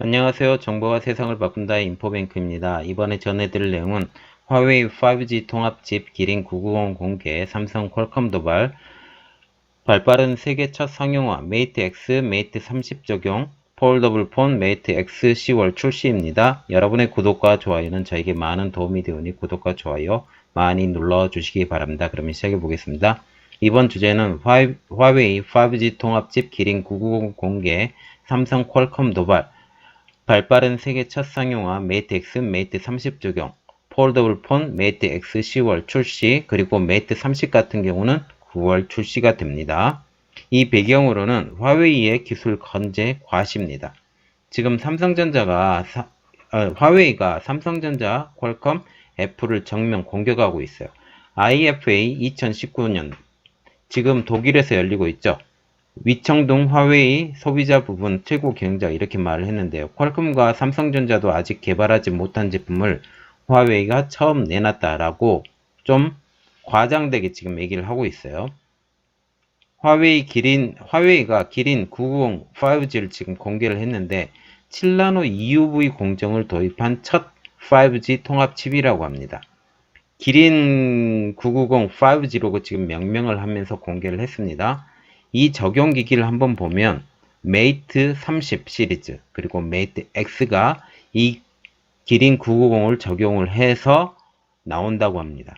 안녕하세요. 정보가 세상을 바꾼다의 인포뱅크입니다. 이번에 전해드릴 내용은 화웨이 5G 통합칩 기린 990 공개, 삼성 퀄컴 도발, 발빠른 세계 첫 상용화 메이트 X, 메이트 30 적용, 폴더블 폰 메이트 X 10월 출시입니다. 여러분의 구독과 좋아요는 저에게 많은 도움이 되오니 구독과 좋아요 많이 눌러주시기 바랍니다. 그러면 시작해 보겠습니다. 이번 주제는 화웨이 5G 통합칩 기린 990 공개, 삼성 퀄컴 도발, 발빠른 세계 첫 상용화 메이트 X, 메이트 30 적용, 폴더블 폰 메이트 X 10월 출시, 그리고 메이트 30 같은 경우는 9월 출시가 됩니다. 이 배경으로는 화웨이의 기술 건재 과시입니다. 지금 화웨이가 삼성전자, 퀄컴, 애플을 정면 공격하고 있어요. IFA 2019년 지금 독일에서 열리고 있죠. 위청동 화웨이 소비자 부분 최고 경쟁자 이렇게 말을 했는데요. 퀄컴과 삼성전자도 아직 개발하지 못한 제품을 화웨이가 처음 내놨다라고 좀 과장되게 지금 얘기를 하고 있어요. 화웨이가 기린 990 5G를 지금 공개를 했는데 7나노 EUV 공정을 도입한 첫 5G 통합 칩이라고 합니다. 기린 990 5G로 지금 명명을 하면서 공개를 했습니다. 이 적용기기를 한번 보면 메이트 30 시리즈 그리고 메이트 X가 이 기린 990을 적용을 해서 나온다고 합니다.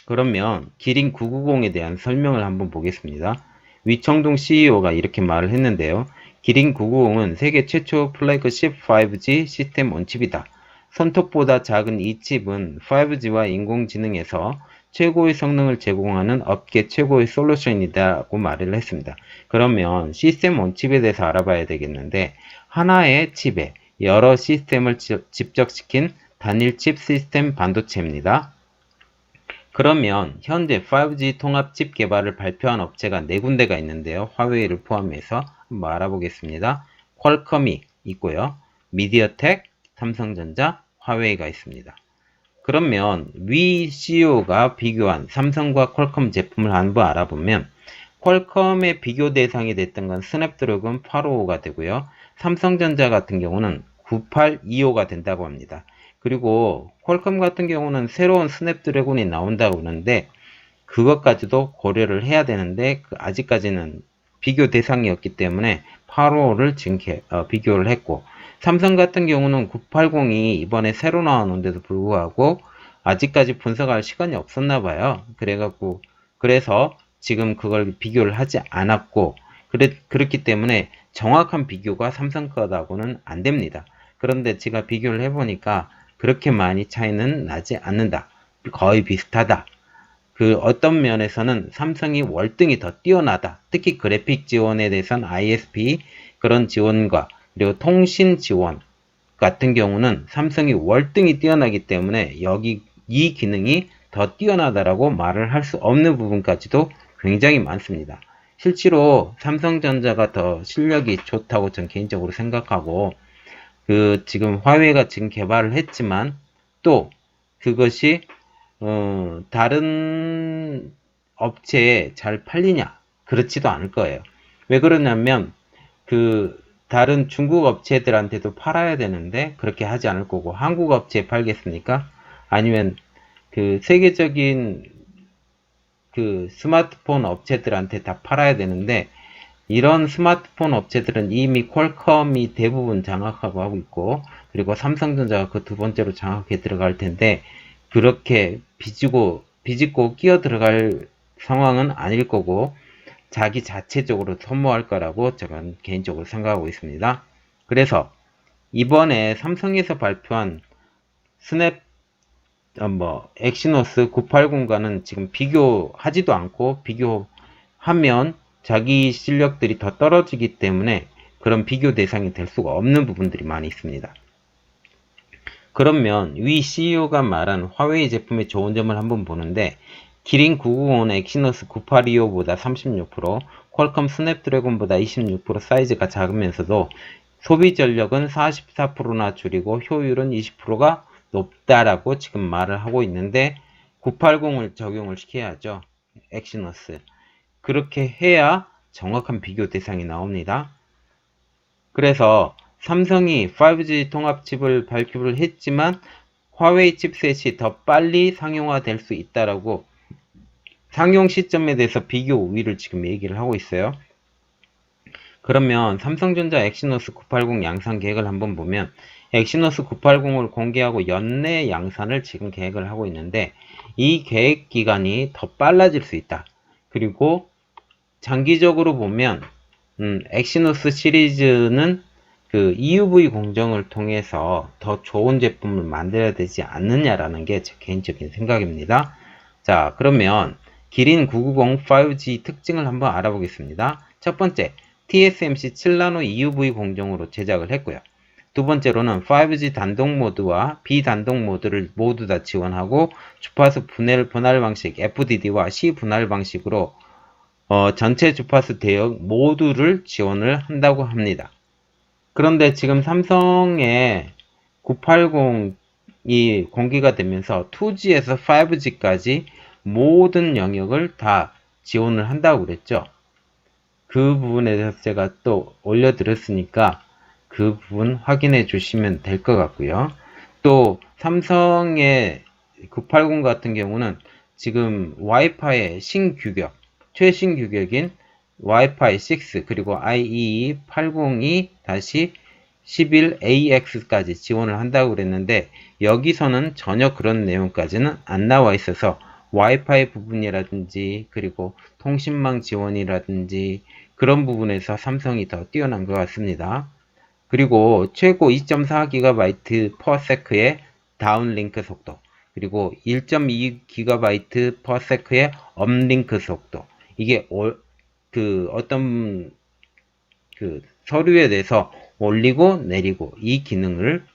그러면 기린 990에 대한 설명을 한번 보겠습니다. 위청동 CEO가 이렇게 말을 했는데요. 기린 990은 세계 최초 플래그십 5G 시스템 온칩이다. 손톱보다 작은 이 칩은 5G와 인공지능에서 최고의 성능을 제공하는 업계 최고의 솔루션이다고 말을 했습니다. 그러면 시스템 온칩에 대해서 알아봐야 되겠는데 하나의 칩에 여러 시스템을 집적시킨 단일 칩 시스템 반도체입니다. 그러면 현재 5G 통합칩 개발을 발표한 업체가 4군데가 있는데요. 화웨이를 포함해서 한번 알아보겠습니다. 퀄컴이 있고요. 미디어텍, 삼성전자, 화웨이가 있습니다. 그러면 위 CEO가 비교한 삼성과 퀄컴 제품을 한번 알아보면 퀄컴의 비교 대상이 됐던 건 스냅드래곤 855가 되고요. 삼성전자 같은 경우는 9825가 된다고 합니다. 그리고 퀄컴 같은 경우는 새로운 스냅드래곤이 나온다고 하는데 그것까지도 고려를 해야 되는데 아직까지는 비교 대상이었기 때문에 855를 지금 비교를 했고 삼성 같은 경우는 980이 이번에 새로 나왔는데도 불구하고 아직까지 분석할 시간이 없었나 봐요. 그래서 지금 그걸 비교를 하지 않았고 그렇기 때문에 정확한 비교가 삼성 거하고는 안 됩니다. 그런데 제가 비교를 해보니까 그렇게 많이 차이는 나지 않는다. 거의 비슷하다. 어떤 면에서는 삼성이 월등히 더 뛰어나다. 특히 그래픽 지원에 대해서는 ISP 그런 지원과 그리고 통신 지원 같은 경우는 삼성이 월등히 뛰어나기 때문에 이 기능이 더 뛰어나다라고 말을 할 수 없는 부분까지도 굉장히 많습니다. 실제로 삼성전자가 더 실력이 좋다고 전 개인적으로 생각하고 지금 화웨이가 지금 개발을 했지만 또 그것이 다른 업체에 잘 팔리냐? 그렇지도 않을 거예요. 왜 그러냐면 다른 중국 업체들한테도 팔아야 되는데 그렇게 하지 않을 거고 한국 업체에 팔겠습니까? 아니면 세계적인 스마트폰 업체들한테 다 팔아야 되는데 이런 스마트폰 업체들은 이미 퀄컴이 대부분 장악하고 하고 있고 그리고 삼성전자가 그 두 번째로 장악해 들어갈 텐데 그렇게 비집고 끼어 들어갈 상황은 아닐 거고 자기 자체적으로 소모할 거라고 제가 개인적으로 생각하고 있습니다. 그래서 이번에 삼성에서 발표한 엑시노스 980과는 지금 비교하지도 않고 비교하면 자기 실력들이 더 떨어지기 때문에 그런 비교 대상이 될 수가 없는 부분들이 많이 있습니다. 그러면 위 CEO가 말한 화웨이 제품의 좋은 점을 한번 보는데 기린 990은 엑시노스 9825보다 36%, 퀄컴 스냅드래곤보다 26% 사이즈가 작으면서도 소비 전력은 44%나 줄이고 효율은 20%가 높다라고 지금 말을 하고 있는데 980을 적용을 시켜야죠. 엑시노스. 그렇게 해야 정확한 비교 대상이 나옵니다. 그래서 삼성이 5G 통합칩을 발표를 했지만 화웨이 칩셋이 더 빨리 상용화될 수 있다라고 상용 시점에 대해서 비교 우위를 지금 얘기를 하고 있어요. 그러면 삼성전자 엑시노스 980 양산 계획을 한번 보면 엑시노스 980을 공개하고 연내 양산을 지금 계획을 하고 있는데 이 계획 기간이 더 빨라질 수 있다. 그리고 장기적으로 보면 엑시노스 시리즈는 그 EUV 공정을 통해서 더 좋은 제품을 만들어야 되지 않느냐라는 게 제 개인적인 생각입니다. 자, 그러면 기린 990 5G 특징을 한번 알아보겠습니다. 첫 번째, TSMC 7나노 EUV 공정으로 제작을 했고요. 두 번째로는 5G 단독 모드와 비단독 모드를 모두 다 지원하고 주파수 분할 방식 FDD와 C 분할 방식으로 전체 주파수 대역 모두를 지원을 한다고 합니다. 그런데 지금 삼성의 980이 공개가 되면서 2G에서 5G까지 모든 영역을 다 지원을 한다고 그랬죠. 그 부분에 대해서 제가 또 올려드렸으니까 그 부분 확인해 주시면 될 것 같고요. 또 삼성의 980 같은 경우는 지금 와이파이의 신규격, 최신 규격인 와이파이 6 그리고 IEEE 802 11AX까지 지원을 한다고 그랬는데 여기서는 전혀 그런 내용까지는 안 나와 있어서 와이파이 부분이라든지 그리고 통신망 지원이라든지 그런 부분에서 삼성이 더 뛰어난 것 같습니다. 그리고 최고 2.4GB/s의 다운링크 속도 그리고 1.2GB/s의 업링크 속도 이게 어떤 서류에 대해서 올리고 내리고 이 기능을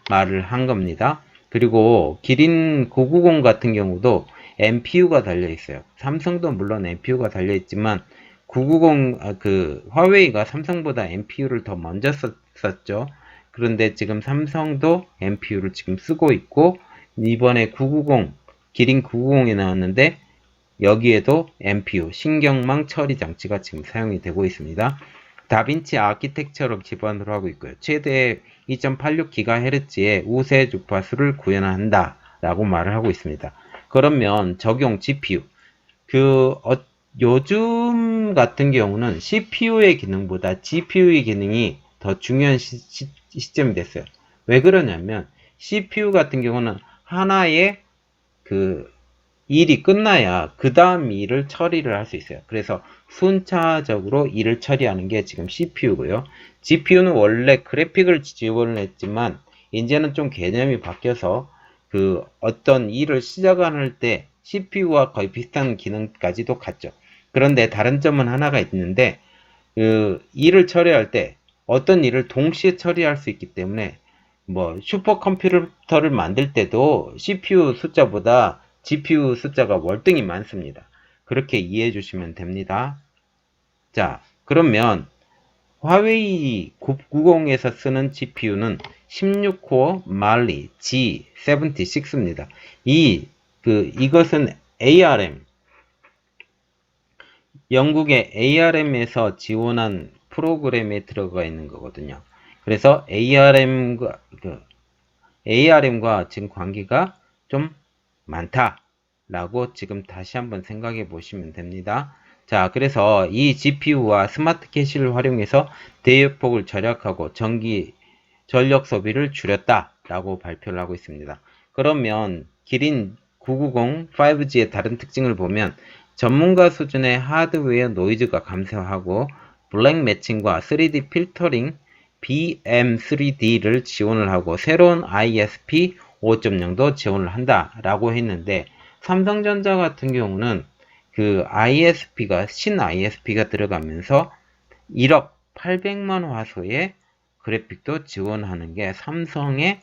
말을 한 겁니다. 그리고 기린 990 같은 경우도 NPU가 달려 있어요. 삼성도 물론 NPU가 달려 있지만 990 화웨이가 삼성보다 NPU를 더 먼저 썼죠. 그런데 지금 삼성도 NPU를 지금 쓰고 있고 이번에 990 기린 990이 나왔는데 여기에도 NPU 신경망 처리 장치가 지금 사용이 되고 있습니다. 다빈치 아키텍처를 기반으로 하고 있고요. 최대 2.86GHz의 우세 주파수를 구현한다 라고 말을 하고 있습니다. 그러면 적용 GPU 요즘 같은 경우는 CPU의 기능보다 GPU의 기능이 더 중요한 시점이 됐어요. 왜 그러냐면 CPU 같은 경우는 하나의 일이 끝나야 그 다음 일을 처리를 할 수 있어요. 그래서 순차적으로 일을 처리하는 게 지금 CPU고요. GPU는 원래 그래픽을 지원을 했지만 이제는 좀 개념이 바뀌어서 어떤 일을 시작할 때 CPU와 거의 비슷한 기능까지도 갖죠. 그런데 다른 점은 하나가 있는데 일을 처리할 때 어떤 일을 동시에 처리할 수 있기 때문에 슈퍼컴퓨터를 만들 때도 CPU 숫자보다 GPU 숫자가 월등히 많습니다. 그렇게 이해해 주시면 됩니다. 자, 그러면 화웨이 990에서 쓰는 GPU는 16코어 Mali G76입니다. 이것은 ARM, 영국의 ARM에서 지원한 프로그램에 들어가 있는 거거든요. 그래서 ARM과 지금 관계가 좀 많다라고 지금 다시 한번 생각해 보시면 됩니다. 자, 그래서 이 GPU와 스마트 캐시를 활용해서 대역폭을 절약하고 전력 소비를 줄였다라고 발표를 하고 있습니다. 그러면 기린 990 5G의 다른 특징을 보면 전문가 수준의 하드웨어 노이즈가 감소하고 블랙 매칭과 3D 필터링 BM3D를 지원을 하고 새로운 ISP 5.0도 지원을 한다라고 했는데 삼성전자 같은 경우는 신 ISP가 들어가면서 1억 800만 화소의 그래픽도 지원하는 게 삼성의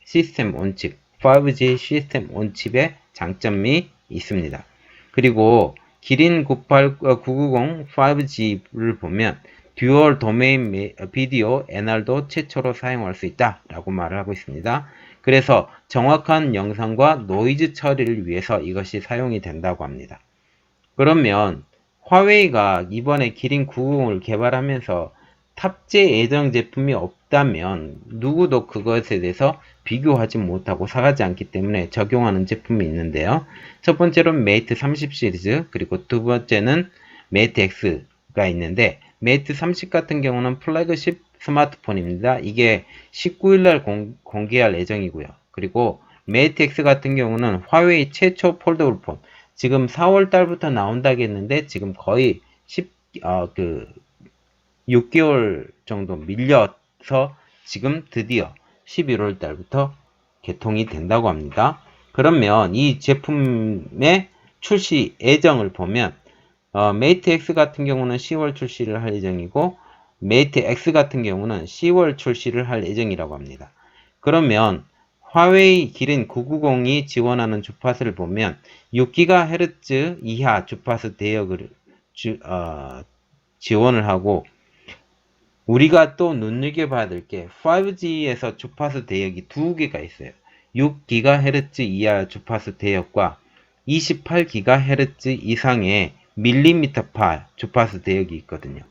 시스템 온칩 5G 시스템 온칩의 장점이 있습니다. 그리고 기린 990 5G를 보면 듀얼 도메인 비디오 NR도 최초로 사용할 수 있다 라고 말을 하고 있습니다. 그래서 정확한 영상과 노이즈 처리를 위해서 이것이 사용이 된다고 합니다. 그러면 화웨이가 이번에 기린 990을 개발하면서 탑재 예정 제품이 없다면 누구도 그것에 대해서 비교하지 못하고 사가지 않기 때문에 적용하는 제품이 있는데요. 첫 번째로는 메이트 30 시리즈, 그리고 두 번째는 메이트 X가 있는데, 메이트 30 같은 경우는 플래그십 스마트폰입니다. 이게 19일날 공개할 예정이고요. 그리고 메이트 X 같은 경우는 화웨이 최초 폴더블 폰, 지금 4월 달부터 나온다고 했는데 지금 거의 6개월 정도 밀려서 지금 드디어 11월 달부터 개통이 된다고 합니다. 그러면 이 제품의 출시 예정을 보면 메이트 X 같은 경우는 10월 출시를 할 예정이고, 메이트 X 같은 경우는 10월 출시를 할 예정이라고 합니다. 그러면 화웨이 기린 990이 지원하는 주파수를 보면 6GHz 이하 주파수 대역을 지원을 하고, 우리가 또 눈여겨봐야 될 게 5G에서 주파수 대역이 두 개가 있어요. 6GHz 이하 주파수 대역과 28GHz 이상의 밀리미터파 주파수 대역이 있거든요.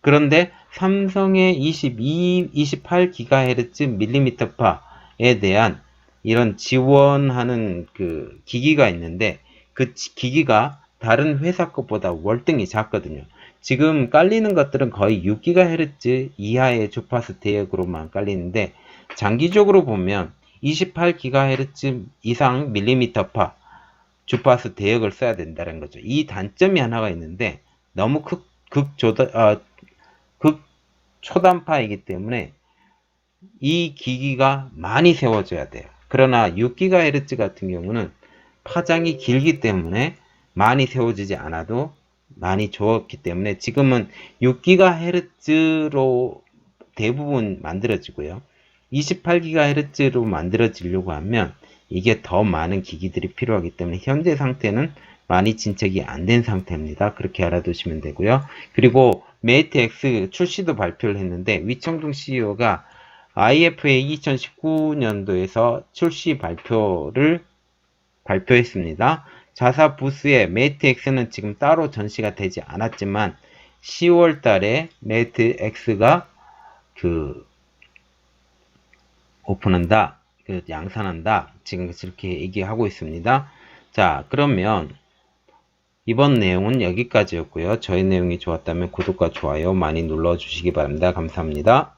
그런데 삼성의 28GHz 밀리미터파에 대한 이런 지원하는 그 기기가 있는데, 그 기기가 다른 회사 것보다 월등히 작거든요. 지금 깔리는 것들은 거의 6GHz 이하의 주파수 대역으로만 깔리는데, 장기적으로 보면 28GHz 이상 밀리미터파 주파수 대역을 써야 된다는 거죠. 이 단점이 하나가 있는데, 너무 극초단파이기 때문에 이 기기가 많이 세워져야 돼요. 그러나 6GHz 같은 경우는 파장이 길기 때문에 많이 세워지지 않아도 많이 좋았기 때문에 지금은 6GHz로 대부분 만들어지고요. 28GHz로 만들어지려고 하면 이게 더 많은 기기들이 필요하기 때문에 현재 상태는 많이 진척이 안 된 상태입니다. 그렇게 알아두시면 되고요. 그리고 메이트 X 출시도 발표를 했는데, 위청둥 CEO가 IFA 2019년도에서 출시 발표를 발표했습니다. 자사 부스에 메이트 X는 지금 따로 전시가 되지 않았지만 10월 달에 메이트 X가 오픈한다, 양산한다, 지금 그렇게 얘기하고 있습니다. 자, 그러면 이번 내용은 여기까지였고요. 저희 내용이 좋았다면 구독과 좋아요 많이 눌러주시기 바랍니다. 감사합니다.